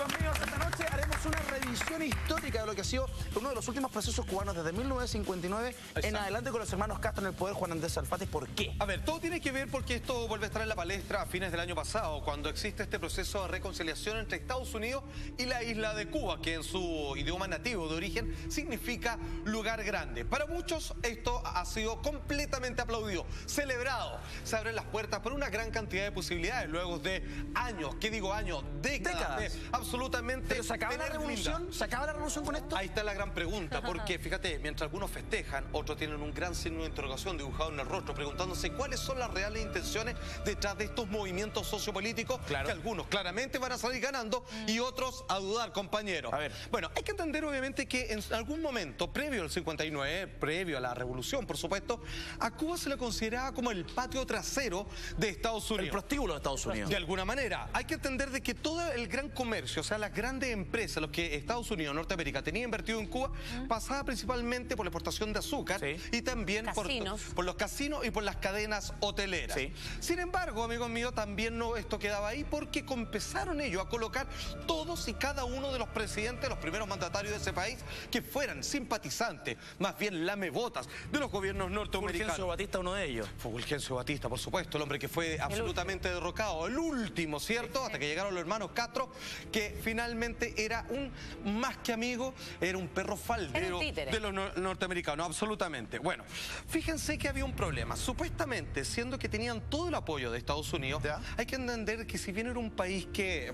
amigos míos, esta noche haremos una revisión histórica de lo que ha sido uno de los últimos procesos cubanos desde 1959 en adelante con los hermanos Castro en el poder, Juan Andrés Alfate. ¿Por qué? A ver, todo tiene que ver porque esto vuelve a estar en la palestra a fines del año pasado, cuando existe este proceso de reconciliación entre Estados Unidos y la isla de Cuba, que en su idioma nativo de origen significa lugar grande. Para muchos esto ha sido completamente aplaudido, celebrado. Se abren las puertas para una gran cantidad de posibilidades luego de años, ¿qué digo años? Décadas. De absolutamente... ¿Pero se acaba la revolución? ¿Se acaba la revolución con esto? Ahí está la gran pregunta, porque fíjate, mientras algunos festejan, otros tienen un gran signo de interrogación dibujado en el rostro, preguntándose cuáles son las reales intenciones detrás de estos movimientos sociopolíticos, que algunos claramente van a salir ganando y otros a dudar, compañeros. A ver. Bueno, hay que entender obviamente que en algún momento, previo al 59, previo a la revolución, por supuesto, a Cuba se le consideraba como el patio trasero de Estados Unidos. El prostíbulo de Estados Unidos. De alguna manera. Hay que entender de que todo el gran comercio, o sea, las grandes empresas, los que Estados Unidos, Norteamérica, tenía invertido en Cuba, pasaba principalmente por la exportación de azúcar y también por los casinos y por las cadenas hoteleras. Sin embargo, amigos míos, también no esto quedaba ahí, porque empezaron ellos a colocar todos y cada uno de los presidentes, los primeros mandatarios de ese país, que fueran simpatizantes, más bien lamebotas de los gobiernos norteamericanos. Fulgencio Batista, uno de ellos. Fulgencio Batista, por supuesto, el hombre que fue absolutamente derrocado, el último, ¿cierto? Hasta que llegaron los hermanos Castro, que finalmente era un más que amigo, era un perro faldero de los norteamericanos, absolutamente. Bueno, fíjense que había un problema. Supuestamente, siendo que tenían todo el apoyo de Estados Unidos, hay que entender que si bien era un país que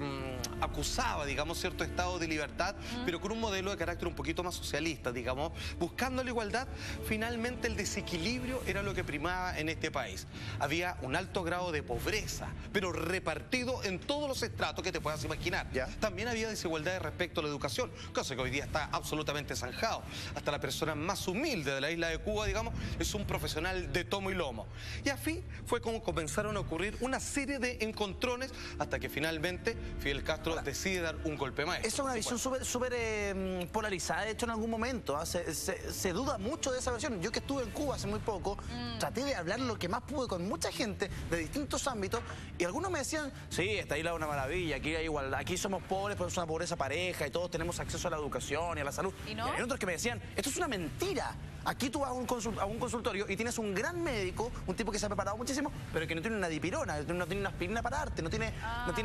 acusaba, digamos, cierto estado de libertad, pero con un modelo de carácter un poquito más socialista, digamos, buscando la igualdad, finalmente el desequilibrio era lo que primaba en este país. Había un alto grado de pobreza, pero repartido en todos los estratos que te puedas imaginar. También había desigualdad respecto a la educación, cosa que hoy día está absolutamente zanjado. Hasta la persona más humilde de la isla de Cuba, digamos, es un profesional de tomo y lomo. Y así fue como comenzaron a ocurrir una serie de encontrones hasta que finalmente Fidel Castro decide dar un golpe maestro. Esa es una visión súper polarizada, de hecho, en algún momento. Se duda mucho de esa versión. Yo que estuve en Cuba hace muy poco, traté de hablar lo que más pude con mucha gente de distintos ámbitos y algunos me decían, sí, esta isla es una maravilla, aquí hay igualdad, aquí somos pobres, pero es una pobreza pareja y todos tenemos acceso a la educación y a la salud. ¿Y no? Y hay otros que me decían, esto es una mentira. Aquí tú vas a un consultorio y tienes un gran médico, un tipo que se ha preparado muchísimo, pero que no tiene una dipirona, no tiene una aspirina para darte, no tiene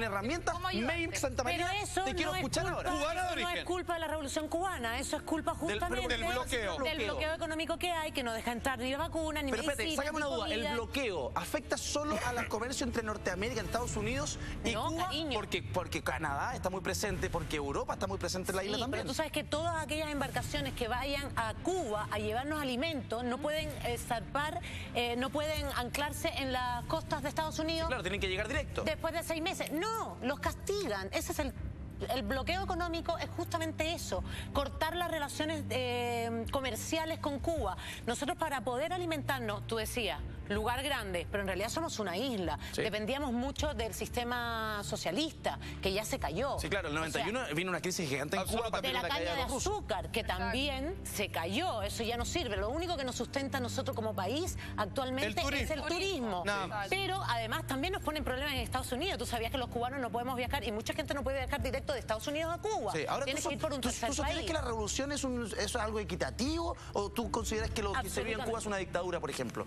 herramientas. Make Santa María, pero eso te quiero escuchar ahora. No es culpa de la revolución cubana, eso es culpa justamente del bloqueo económico que hay, que no deja entrar ni vacunas, ni medicina. Pero espérate, sácame una duda, ¿el bloqueo afecta solo al comercio entre Norteamérica, Estados Unidos y Cuba? Cariño. Porque Canadá está muy presente, porque Europa está muy presente en la isla también. Pero tú sabes que todas aquellas embarcaciones que vayan a Cuba a llevarnos alimentos no pueden zarpar, no pueden anclarse en las costas de Estados Unidos. Claro, tienen que llegar directo. Después de 6 meses. No, los castigan. Ese es el bloqueo económico, es justamente eso, cortar las relaciones comerciales con Cuba. Nosotros, para poder alimentarnos, tú decías, lugar grande, pero en realidad somos una isla. Dependíamos mucho del sistema socialista, que ya se cayó. Sí, claro, el 91 vino una crisis gigante en Cuba. De la caña de azúcar, que también se cayó, eso ya no sirve. Lo único que nos sustenta a nosotros como país actualmente es el turismo. Pero además también nos ponen problemas en Estados Unidos. Tú sabías que los cubanos no podemos viajar y mucha gente no puede viajar directo de Estados Unidos a Cuba. Ahora, tienes que ir por un tercer país. ¿Tú crees que la revolución es algo equitativo o tú consideras que lo que se vive en Cuba es una dictadura, por ejemplo?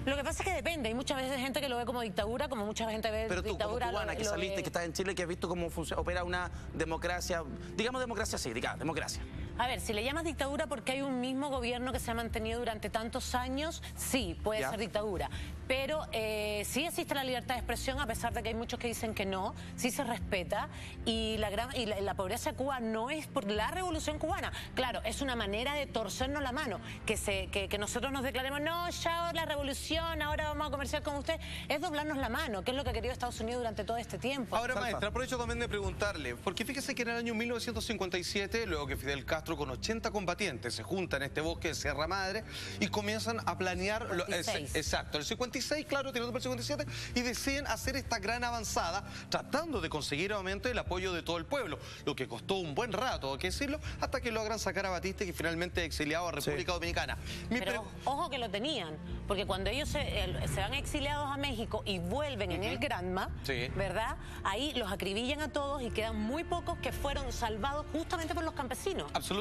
Lo que pasa es que depende. Hay muchas veces gente que lo ve como dictadura, como mucha gente ve pero tú, dictadura. Como cubana, que saliste, que estás en Chile, que has visto cómo opera una democracia, digamos democracia, sí, digamos, democracia. A ver, si le llamas dictadura porque hay un mismo gobierno que se ha mantenido durante tantos años, sí, puede ser dictadura. Pero sí existe la libertad de expresión, a pesar de que hay muchos que dicen que no, sí se respeta. Y la pobreza de Cuba no es por la revolución cubana. Claro, es una manera de torcernos la mano. Que nosotros nos declaremos, no, ya la revolución, ahora vamos a comerciar con usted. Es doblarnos la mano, que es lo que ha querido Estados Unidos durante todo este tiempo. Ahora, maestra, aprovecho también de preguntarle, porque fíjese que en el año 1957, luego que Fidel Castro Castro con 80 combatientes se juntan en este bosque de Sierra Madre y comienzan a planear... Exacto, el 56, claro, tirando por el 57, y deciden hacer esta gran avanzada, tratando de conseguir obviamente el apoyo de todo el pueblo, lo que costó un buen rato, hay que decirlo, hasta que logran sacar a Batista, que finalmente exiliado a República Dominicana. Pero ojo que lo tenían, porque cuando ellos se van exiliados a México y vuelven en el Granma, ¿verdad? Ahí los acribillan a todos y quedan muy pocos que fueron salvados justamente por los campesinos. Absolutamente.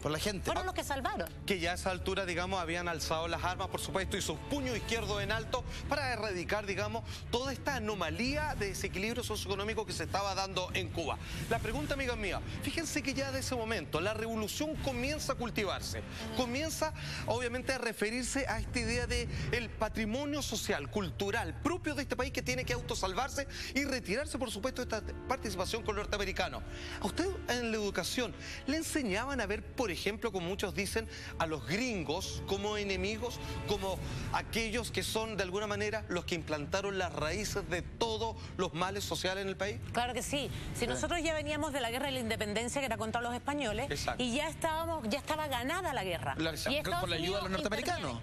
Por la gente. Fueron los que salvaron. Que ya a esa altura, digamos, habían alzado las armas, por supuesto, y sus puños izquierdos en alto para erradicar, digamos, toda esta anomalía de desequilibrio socioeconómico que se estaba dando en Cuba. La pregunta, amiga mía, fíjense que ya de ese momento la revolución comienza a cultivarse, comienza obviamente a referirse a esta idea de el patrimonio social, cultural, propio de este país que tiene que autosalvarse y retirarse, por supuesto, de esta participación con los norteamericanos. ¿A usted en la educación le enseñaban a ver, por ejemplo, como muchos dicen, a los gringos como enemigos, como aquellos que son de alguna manera los que implantaron las raíces de todos los males sociales en el país? Claro que sí. Si nosotros ya veníamos de la guerra de la independencia que era contra los españoles, y ya estaba ganada la guerra. Y por la ayuda de los norteamericanos.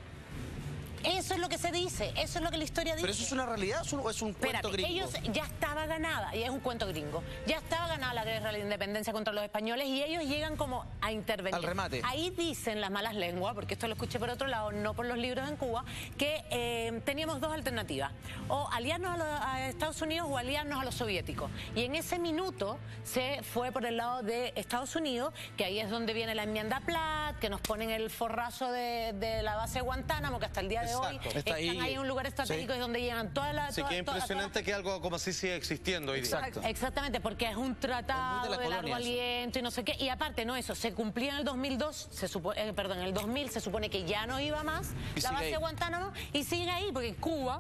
Eso es lo que se dice, eso es lo que la historia dice. ¿Pero eso es una realidad o es un cuento gringo? Ellos ya estaba ganada, y es un cuento gringo, ya estaba ganada la guerra de la independencia contra los españoles y ellos llegan como a intervenir. Al remate. Ahí dicen las malas lenguas, porque esto lo escuché por otro lado, no por los libros en Cuba, que teníamos dos alternativas, o aliarnos a Estados Unidos o aliarnos a los soviéticos. Y en ese minuto se fue por el lado de Estados Unidos, que ahí es donde viene la enmienda Platt, que nos ponen el forrazo de la base de Guantánamo, que hasta el día de hoy están ahí en un lugar estratégico, es donde llegan todas las... Sí, que es impresionante que algo como así sigue existiendo hoy día. Exactamente, porque es un tratado de largo aliento y no sé qué. Y aparte, no eso, se cumplía en el 2002, en el 2000 se supone que ya no iba más la base de Guantánamo, y sigue ahí, porque Cuba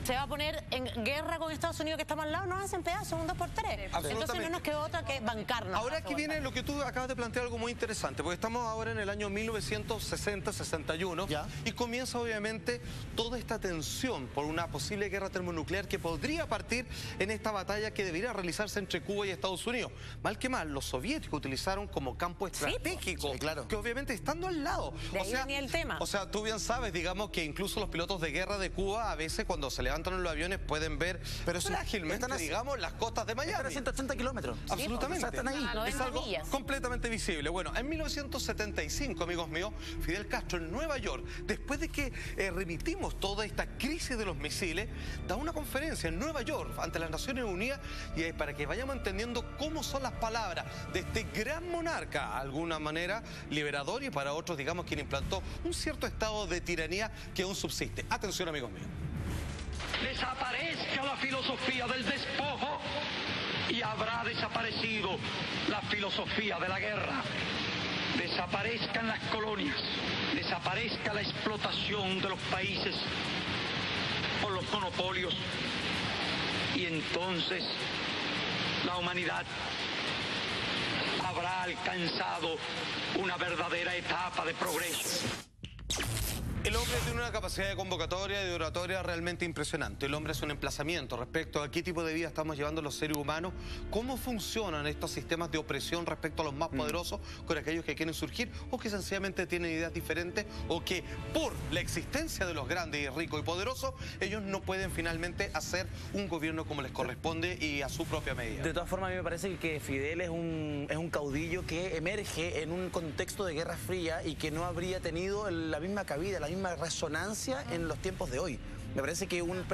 se va a poner en guerra con Estados Unidos, que estamos al lado, nos hacen pedazos, un 2x3. Entonces no nos quedó otra que bancarnos. Ahora aquí viene lo que tú acabas de plantear, algo muy interesante, porque estamos ahora en el año 1960-61 y comienza obviamente toda esta tensión por una posible guerra termonuclear que podría partir en esta batalla que debería realizarse entre Cuba y Estados Unidos. Mal que mal, los soviéticos utilizaron como campo estratégico, que obviamente estando al lado. De ahí venía el tema. O sea, tú bien sabes, digamos, que incluso los pilotos de guerra de Cuba a veces cuando se levantan en los aviones pueden ver frágilmente, digamos, las costas de Miami. Están a 180 kilómetros. Absolutamente. Están ahí. Es algo completamente visible. Bueno, en 1975, amigos míos, Fidel Castro en Nueva York, después de que remitimos toda esta crisis de los misiles, da una conferencia en Nueva York ante las Naciones Unidas y para que vayamos entendiendo cómo son las palabras de este gran monarca, de alguna manera liberador, y para otros, digamos, quien implantó un cierto estado de tiranía que aún subsiste. Atención, amigos míos. Desaparezca la filosofía del despojo y habrá desaparecido la filosofía de la guerra. Desaparezcan las colonias, desaparezca la explotación de los países por los monopolios, y entonces la humanidad habrá alcanzado una verdadera etapa de progreso. El hombre tiene una capacidad de convocatoria y de oratoria realmente impresionante. El hombre es un emplazamiento respecto a qué tipo de vida estamos llevando los seres humanos, cómo funcionan estos sistemas de opresión respecto a los más poderosos con aquellos que quieren surgir o que sencillamente tienen ideas diferentes o que por la existencia de los grandes y ricos y poderosos ellos no pueden finalmente hacer un gobierno como les corresponde y a su propia medida. De todas formas, a mí me parece que Fidel es un caudillo que emerge en un contexto de Guerra Fría y que no habría tenido la misma cabida, la misma resonancia en los tiempos de hoy. Me parece que un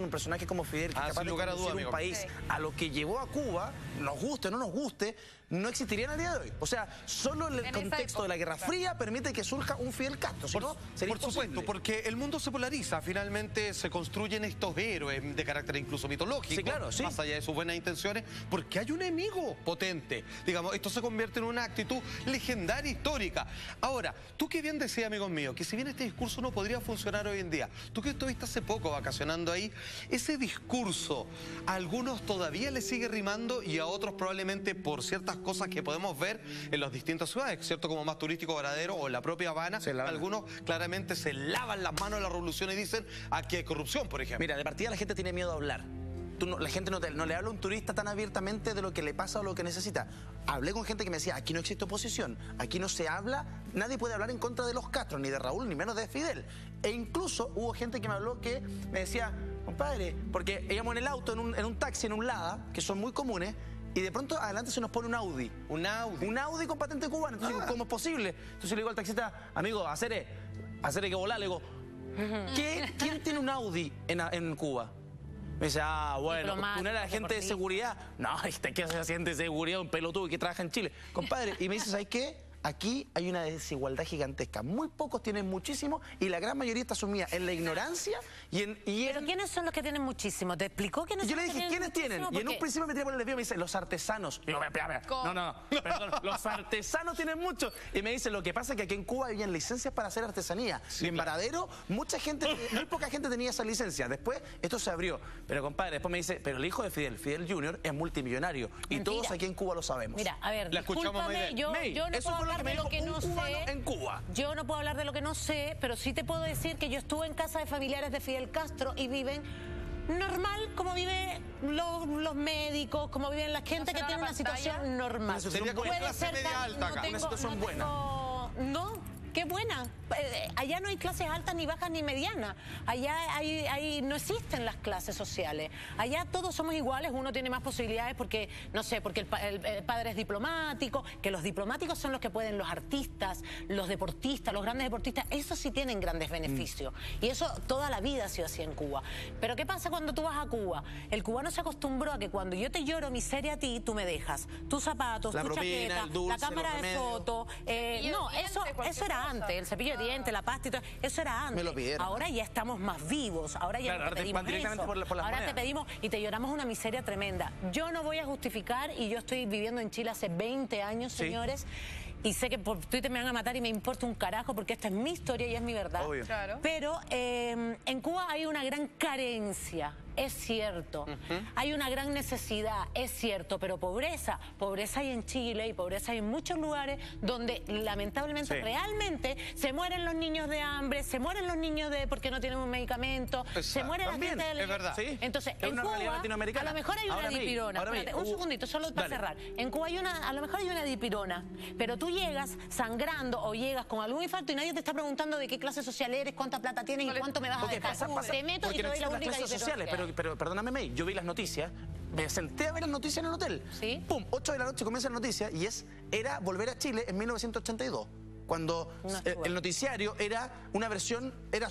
personaje como Fidel, que es capaz de conducir un país a lo que llevó a Cuba, nos guste o no nos guste, no existiría en el día de hoy. O sea, solo el contexto de la Guerra Fría permite que surja un Fidel Castro. Si no, sería por supuesto, porque el mundo se polariza. Finalmente se construyen estos héroes de carácter incluso mitológico, más allá de sus buenas intenciones, porque hay un enemigo potente. Digamos, esto se convierte en una actitud legendaria, histórica. Ahora, tú que bien decías, amigos míos, que si bien este discurso no podría funcionar hoy en día, tú que estuviste hace poco vacacionando ahí, ese discurso a algunos todavía les sigue rimando y a otros probablemente por ciertas cosas que podemos ver en las distintas ciudades, ¿cierto? Como más turístico Varadero o en la propia Habana, algunos claramente se lavan las manos de la revolución y dicen aquí hay corrupción, por ejemplo. Mira, de partida la gente tiene miedo a hablar. la gente no le habla a un turista tan abiertamente de lo que le pasa o lo que necesita. Hablé con gente que me decía, aquí no existe oposición, aquí no se habla, nadie puede hablar en contra de los Castro, ni de Raúl, ni menos de Fidel. E incluso hubo gente que me habló que me decía, compadre, porque íbamos en el auto, en un taxi, en un Lada, que son muy comunes, y de pronto adelante se nos pone un Audi. Un Audi. Un Audi con patente cubana. Entonces digo, ¿cómo es posible? Entonces le digo al taxista, amigo, acere que volá. Le digo, ¿quién tiene un Audi en Cuba? Me dice, bueno, una era la gente de seguridad. No, ¿qué hace la gente de seguridad? Un pelotudo que trabaja en Chile. Compadre, y me dice, ¿sabes qué? Aquí hay una desigualdad gigantesca. Muy pocos tienen muchísimo y la gran mayoría está sumida en la ignorancia y en... ¿Pero quiénes son los que tienen muchísimo? ¿Te explicó quiénes son los que tienen muchísimo? Yo le dije, ¿quiénes tienen? Y en un principio me tiré por el desvío y me dice, los artesanos. Y yo, espera. No, perdón, los artesanos tienen mucho. Y me dice, lo que pasa es que aquí en Cuba habían licencias para hacer artesanía. Sí, y en Varadero, muy poca gente tenía esa licencia. Después, esto se abrió. Pero compadre, después me dice, pero el hijo de Fidel Jr. es multimillonario. Y todos aquí en Cuba lo sabemos. Mira, a ver, discúlpame, yo no puedo hablar de lo que no sé. En Cuba. Yo no puedo hablar de lo que no sé, pero sí te puedo decir que yo estuve en casa de familiares de Fidel Castro y viven normal como viven los médicos, como viven la gente que tiene una situación normal. Sería como clase media alta acá. Una situación buena. No, qué buena. Allá no hay clases altas, ni bajas, ni medianas. Allá no existen las clases sociales. Allá todos somos iguales, uno tiene más posibilidades porque, no sé, porque el padre es diplomático, que los diplomáticos son los que pueden, los artistas, los deportistas, los grandes deportistas, esos sí tienen grandes beneficios. Y eso toda la vida ha sido así en Cuba. Pero ¿qué pasa cuando tú vas a Cuba? El cubano se acostumbró a que cuando yo te lloro miseria a ti, tú me dejas tus zapatos, tu chaqueta, la cámara de fotos. No, eso era antes, el cepillo de dientes, la pasta y todo, eso era antes. Me lo pidieron. Ahora ya estamos más vivos, ahora ya no te pedimos eso. Ahora te pedimos y te lloramos una miseria tremenda. Yo no voy a justificar, y yo estoy viviendo en Chile hace 20 años, señores, y sé que por Twitter me van a matar y me importa un carajo porque esta es mi historia y es mi verdad. Obvio. Claro. Pero en Cuba hay una gran carencia, es cierto. Hay una gran necesidad, es cierto, pero pobreza hay en Chile y pobreza hay en muchos lugares donde lamentablemente realmente se mueren los niños de hambre, se mueren los niños porque no tienen un medicamento, se muere la gente de es verdad. Sí. Entonces, Es en una realidad Cuba, latinoamericana. a lo mejor hay una dipirona. Espérate, un segundito, solo para cerrar. En Cuba a lo mejor hay una dipirona, pero tú llegas sangrando o llegas con algún infarto y nadie te está preguntando de qué clase social eres, cuánta plata tienes y cuánto me vas a dejar. Te meto y te doy la única clases sociales, pero perdóname, May, yo vi las noticias, me senté a ver las noticias en el hotel. ¿Sí? Pum, 8 de la noche comienza la noticia y era volver a Chile en 1982. Cuando el noticiario era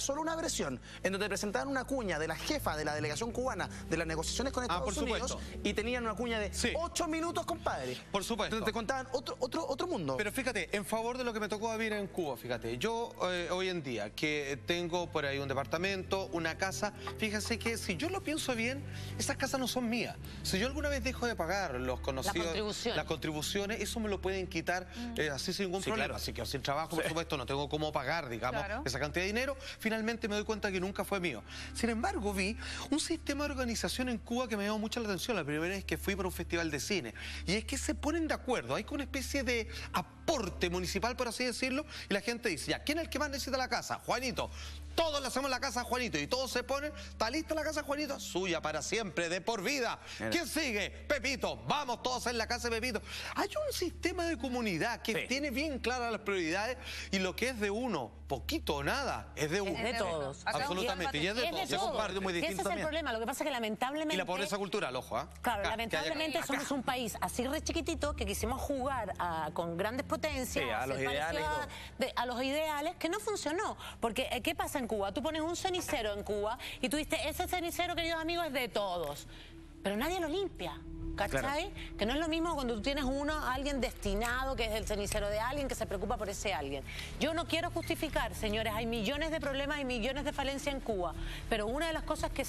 solo una versión, en donde presentaban una cuña de la jefa de la delegación cubana de las negociaciones con Estados Unidos y tenían una cuña de 8 minutos, compadre. Por supuesto. Entonces te contaban otro mundo. Pero fíjate, en favor de lo que me tocó vivir en Cuba, fíjate, yo hoy en día que tengo por ahí un departamento, una casa, fíjese que si yo lo pienso bien, esas casas no son mías. Si yo alguna vez dejo de pagar los conocidos, las contribuciones, eso me lo pueden quitar así sin ningún problema. Claro. Así que sin trabajo, por supuesto, no tengo cómo pagar, digamos, esa cantidad de dinero. Finalmente me doy cuenta que nunca fue mío. Sin embargo, vi un sistema de organización en Cuba que me llamó mucho la atención la primera vez que fui para un festival de cine. Y es que se ponen de acuerdo. Hay como una especie de aporte municipal, por así decirlo, y la gente dice, ya, ¿quién es el que más necesita la casa? Juanito. Todos le hacemos la casa a Juanito y todos se ponen, ¿está lista la casa, Juanito? Suya para siempre, de por vida. ¿Quién sigue? Pepito. Vamos todos en la casa de Pepito. Hay un sistema de comunidad que tiene bien claras las prioridades y lo que es de uno, poquito o nada, es de uno. Es de todos. Absolutamente. Y es de todos. Se comparte muy distinto ese es el problema. Lo que pasa es que lamentablemente... Y la pobreza cultural, ojo, ¿ah? Claro, lamentablemente somos un país así re chiquitito que quisimos jugar con grandes potencias, a los ideales, a los ideales, que no funcionó. Porque, ¿qué pasa en Cuba? Tú pones un cenicero en Cuba y tú dices, ese cenicero, queridos amigos, es de todos. Pero nadie lo limpia. ¿Cachai? Claro. Que no es lo mismo cuando tú tienes alguien destinado, que es el cenicero de alguien, que se preocupa por ese alguien. Yo no quiero justificar, señores, hay millones de problemas y millones de falencias en Cuba, pero una de las cosas que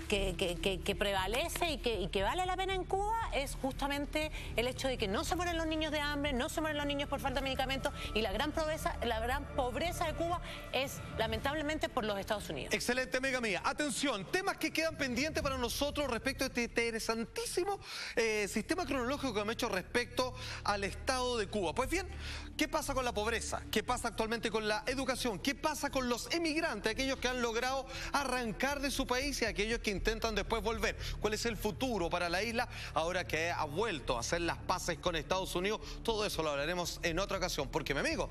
que prevalece y que vale la pena en Cuba es justamente el hecho de que no se mueren los niños de hambre, no se mueren los niños por falta de medicamentos, y la gran pobreza de Cuba es lamentablemente por los Estados Unidos. Excelente, amiga mía. Atención, temas que quedan pendientes para nosotros respecto a este interesantísimo sistema cronológico que hemos hecho respecto al estado de Cuba. Pues bien, ¿qué pasa con la pobreza? ¿Qué pasa actualmente con la educación? ¿Qué pasa con los emigrantes, aquellos que han logrado arrancar de su país y aquellos que intentan después volver. ¿Cuál es el futuro para la isla ahora que ha vuelto a hacer las paces con Estados Unidos? Todo eso lo hablaremos en otra ocasión, porque mi amigo...